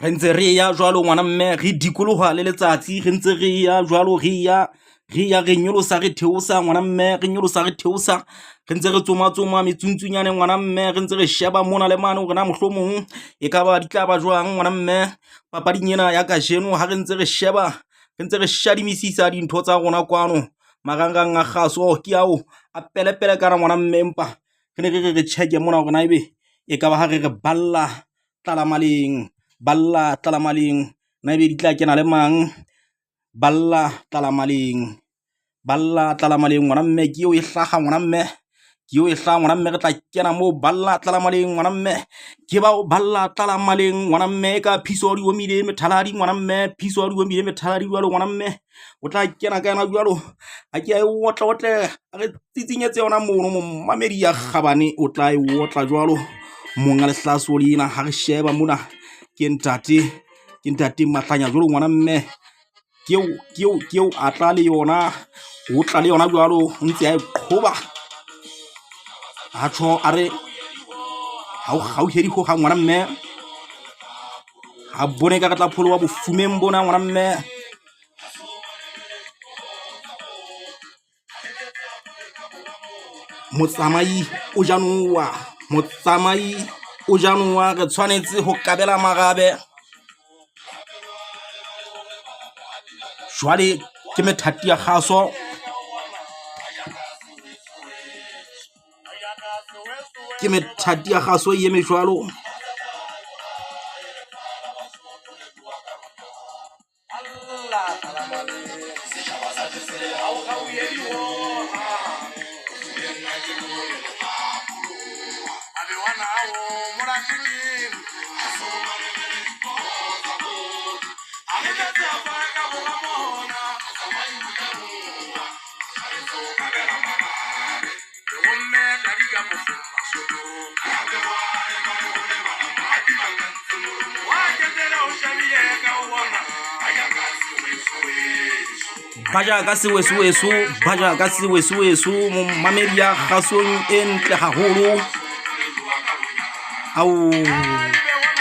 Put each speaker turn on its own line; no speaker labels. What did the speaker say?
re ntse re ya jwalo ngwana mme re dikoloha le letsatsi re ntse re ya jwalo re nyolosa re theosa ngwana mme re nyolosa re theosa re ntse re tsoma metsuntsunyane ngwana mme re ntse re sheba mona le mane hore na mohlomong e ka ba di tla ba jwang ngwana mme papading ena ya kajeno ha re ntse re sheba re ntse re shadimisisa dintho tsa rona kwano marangrang a kgaso ke ao a pelepele kana ngwana mme empa re ne re check mona hore na ebe e ka ba ha re balla tlalamaleng na ebe di tla kena le mang balla tlalamaleng ngwana mme ke eo e hlaga ngwana mme re tla kena mo balla tlalamaleng ngwana mme ke ba o balla tlalamaleng ngwana mme ka phiso di omile methaladi ngwana mme phiso di omile methaladi jwalo ngwana mme o tla kena ka yena jwalo a ke a otle re tsitsinyetse yona mono mo mamedi ya kgabane o tla e otla jwalo monga lehlaso lena ha re sheba mona ke ntate mahlanya jwalo ngwana mme keo a tla le yona o tla le yona jwalo ntse a iqhoba a tsho a re ha o hedi ho ga ngwana mme ha bone ka tla pholo wa bofumeng bona ngwana mme motsamai o janoa re tshwanetse ho kabela magabe jwale ke methati ya kgaso e eme jwalo baja ka sewesu mamedi ya kgasong e ntle haholo au